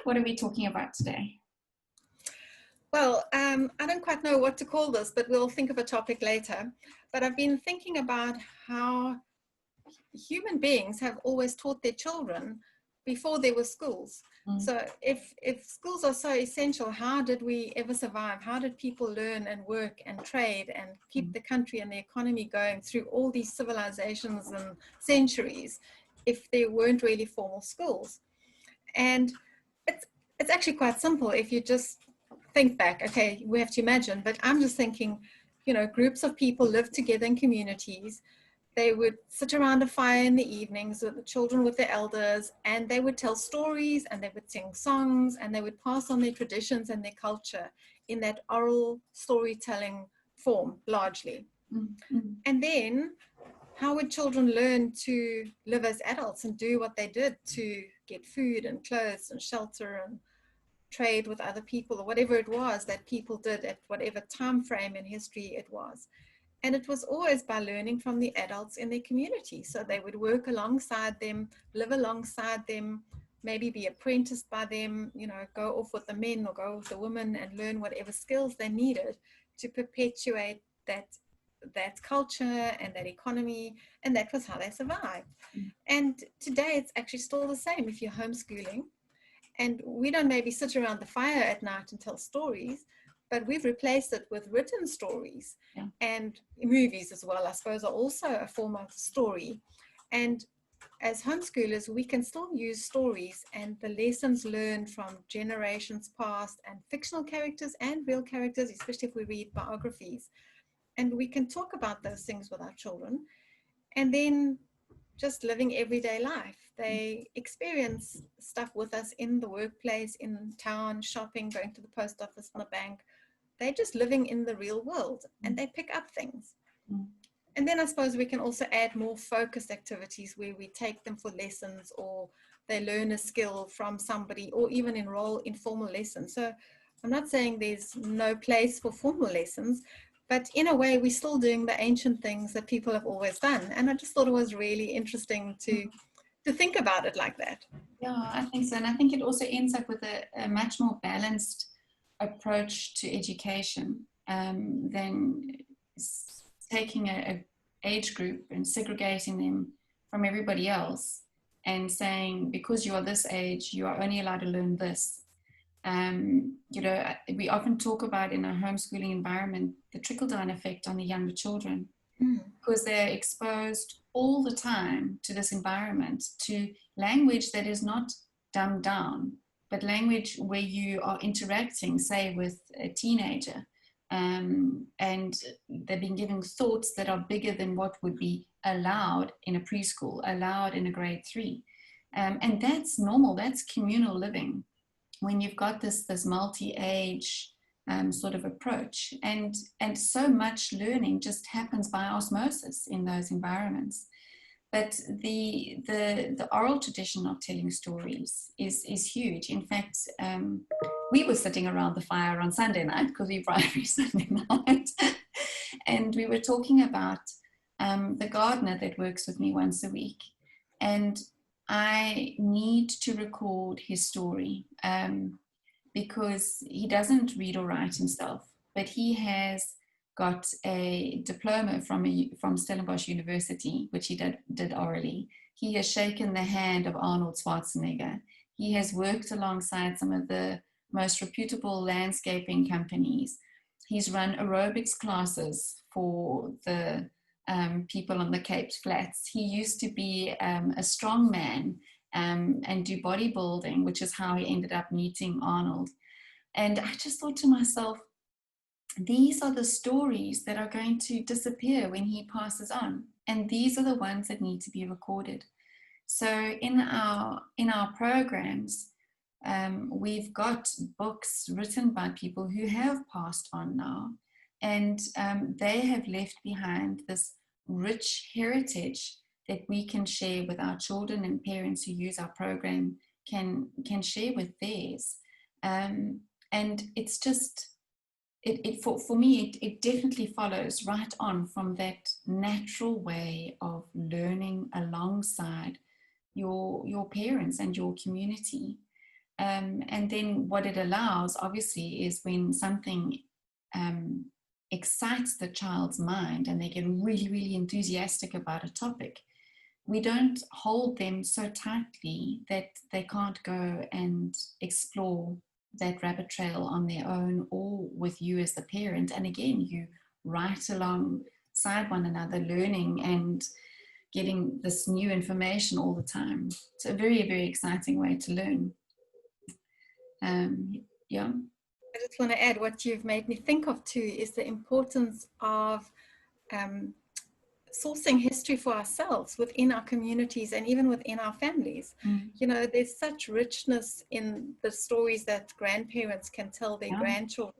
what are we talking about today? Well, I don't quite know what to call this, but we'll think of a topic later. But I've been thinking about how human beings have always taught their children before there were schools. So if schools are so essential, how did we ever survive? How did people learn and work and trade and keep the country and the economy going through all these civilizations and centuries if there weren't really formal schools? And it's actually quite simple if you just think back. Okay, we have to imagine, but I'm just thinking, you know, groups of people live together in communities. They would sit around a fire in the evenings with the children, with the elders, and they would tell stories and they would sing songs and they would pass on their traditions and their culture in that oral storytelling form, largely. And then how would children learn to live as adults and do what they did to get food and clothes and shelter and trade with other people, or whatever it was that people did at whatever time frame in history it was? And it was always by learning from the adults in their community. So they would work alongside them, live alongside them, maybe be apprenticed by them, you know, go off with the men or go with the women and learn whatever skills they needed to perpetuate that culture and that economy. And that was how they survived. And today it's actually still the same if you're homeschooling. And we don't maybe sit around the fire at night and tell stories, but we've replaced it with written stories. And movies as well, I suppose, are also a form of story. And as homeschoolers, we can still use stories and the lessons learned from generations past and fictional characters and real characters, especially if we read biographies. And we can talk about those things with our children. And then just living everyday life. They experience stuff with us in the workplace, in town, shopping, going to the post office and the bank. They're just living in the real world and they pick up things. And then I suppose we can also add more focused activities where we take them for lessons or they learn a skill from somebody or even enroll in formal lessons. So I'm not saying there's no place for formal lessons, but in a way, we're still doing the ancient things that people have always done. And I just thought it was really interesting to think about it like that. Yeah, I think so. And I think it also ends up with a much more balanced approach to education than taking an age group and segregating them from everybody else and saying, because you are this age, you are only allowed to learn this. You know, we often talk about in a homeschooling environment the trickle-down effect on the younger children because they're exposed all the time to this environment, to language that is not dumbed down, but language where you are interacting, say, with a teenager, and they're being given thoughts that are bigger than what would be allowed in a preschool, allowed in a grade 3. And that's normal, that's communal living. When you've got this multi-age sort of approach, and so much learning just happens by osmosis in those environments. But the oral tradition of telling stories is huge. In fact, we were sitting around the fire on Sunday night, because we write every Sunday night, and we were talking about the gardener that works with me once a week, and I need to record his story because he doesn't read or write himself, but he has got a diploma from Stellenbosch University, which he did orally. He has shaken the hand of Arnold Schwarzenegger. He has worked alongside some of the most reputable landscaping companies. He's run aerobics classes for the people on the Cape Flats. He used to be a strong man and do bodybuilding, which is how he ended up meeting Arnold. And I just thought to myself, these are the stories that are going to disappear when he passes on. And these are the ones that need to be recorded. So in our programs, we've got books written by people who have passed on now. And they have left behind this rich heritage that we can share with our children, and parents who use our program can share with theirs. And it's just, for me, it definitely follows right on from that natural way of learning alongside your parents and your community. And then what it allows, obviously, is when something excites the child's mind and they get really, really enthusiastic about a topic, we don't hold them so tightly that they can't go and explore that rabbit trail on their own or with you as the parent. And again, you right alongside one another, learning and getting this new information all the time. It's a very, very exciting way to learn. Yeah. I just want to add, what you've made me think of too is the importance of sourcing history for ourselves within our communities and even within our families. You know, there's such richness in the stories that grandparents can tell their grandchildren,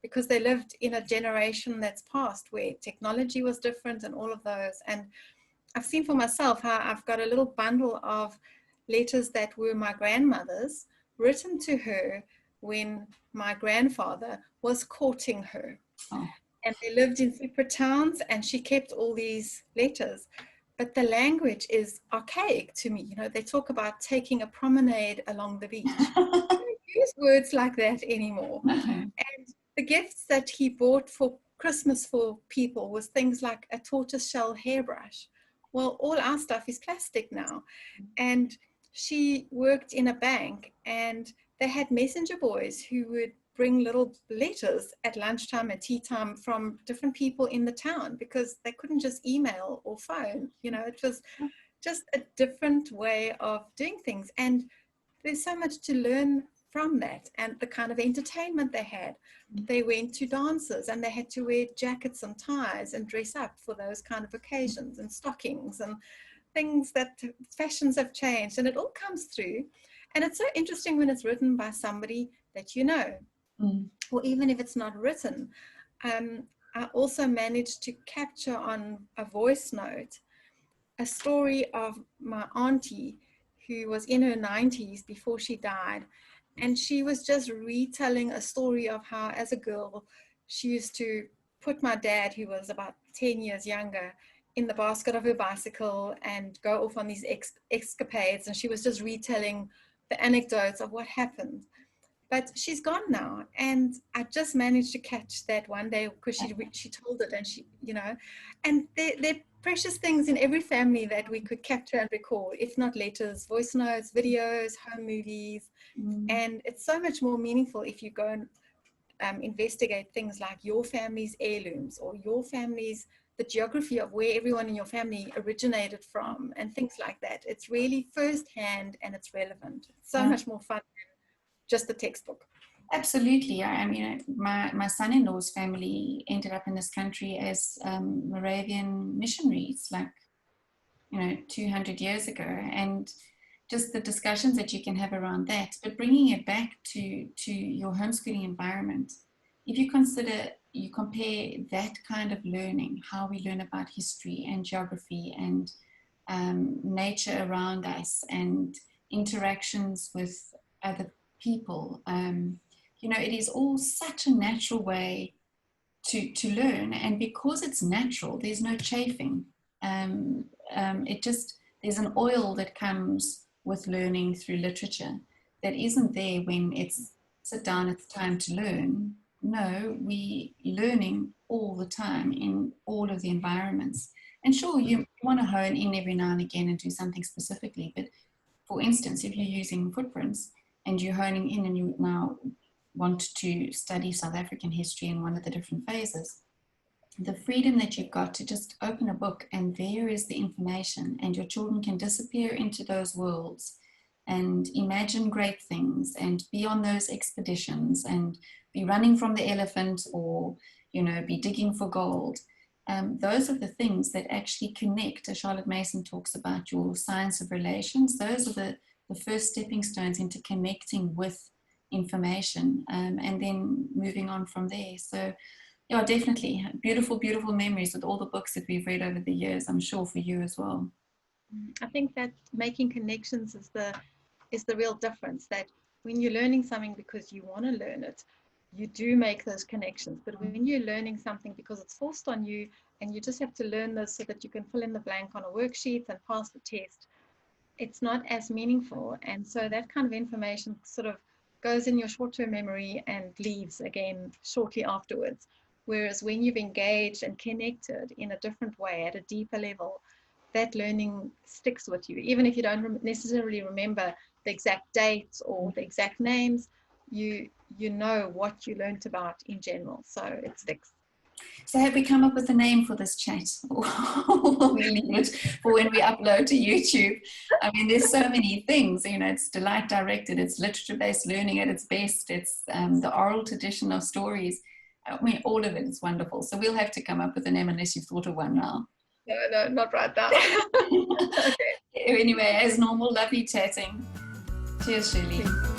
because they lived in a generation that's past where technology was different and all of those. And I've seen for myself how I've got a little bundle of letters that were my grandmother's, written to her when my grandfather was courting her. And they lived in separate towns, and she kept all these letters. But the language is archaic to me. You know, they talk about taking a promenade along the beach. They don't use words like that anymore. And the gifts that he bought for Christmas for people was things like a tortoiseshell hairbrush. Well, all our stuff is plastic now. And she worked in a bank, and they had messenger boys who would bring little letters at lunchtime and tea time from different people in the town, because they couldn't just email or phone. You know, it was just a different way of doing things. And there's so much to learn from that, and the kind of entertainment they had. They went to dances and they had to wear jackets and ties and dress up for those kind of occasions, and stockings and things, that fashions have changed, and it all comes through. And it's so interesting when it's written by somebody that you know, or even if it's not written. I also managed to capture on a voice note a story of my auntie who was in her 90s before she died. And she was just retelling a story of how, as a girl, she used to put my dad, who was about 10 years younger, in the basket of her bicycle and go off on these escapades. And she was just retelling the anecdotes of what happened. But she's gone now, and I just managed to catch that one day, because she told it, and she, you know, and they're precious things in every family that we could capture and record, if not letters, voice notes, videos, home movies. And it's so much more meaningful if you go and investigate things like your family's heirlooms, or your family's, the geography of where everyone in your family originated from, and things like that. It's really firsthand and it's relevant. It's so much more fun than just the textbook. Absolutely. I mean, my son-in-law's family ended up in this country as Moravian missionaries, like, 200 years ago, and just the discussions that you can have around that. But bringing it back to your homeschooling environment, if you compare that kind of learning, how we learn about history and geography and nature around us and interactions with other people, it is all such a natural way to learn. And because it's natural, there's no chafing. There's an oil that comes with learning through literature that isn't there when it's sit down, it's time to learn. No, we learning all the time in all of the environments. And sure, you want to hone in every now and again and do something specifically. But for instance, if you're using footprints and you're honing in and you now want to study South African history in one of the different phases, the freedom that you've got to just open a book and there is the information, and your children can disappear into those worlds and imagine great things and be on those expeditions and be running from the elephant, or be digging for gold. Those are the things that actually connect, as Charlotte Mason talks about, your science of relations. Those are the first stepping stones into connecting with information, and then moving on from there. So yeah, definitely beautiful, beautiful memories with all the books that we've read over the years, I'm sure for you as well. I think that making connections is the real difference, that when you're learning something because you want to learn it, you do make those connections. But when you're learning something because it's forced on you and you just have to learn this so that you can fill in the blank on a worksheet and pass the test, it's not as meaningful. And so that kind of information sort of goes in your short-term memory and leaves again shortly afterwards. Whereas when you've engaged and connected in a different way at a deeper level, that learning sticks with you. Even if you don't necessarily remember the exact dates or the exact names, you know what you learned about in general, so it sticks. So have we come up with a name for this chat? Or will we leave it for when we upload to YouTube? I mean, there's so many things, you know, it's delight directed, it's literature-based learning at its best, it's the oral tradition of stories. I mean, all of it is wonderful. So we'll have to come up with a name unless you've thought of one now. No, not right now. Okay. Anyway, as normal, lovely chatting. Cheers, Shirley.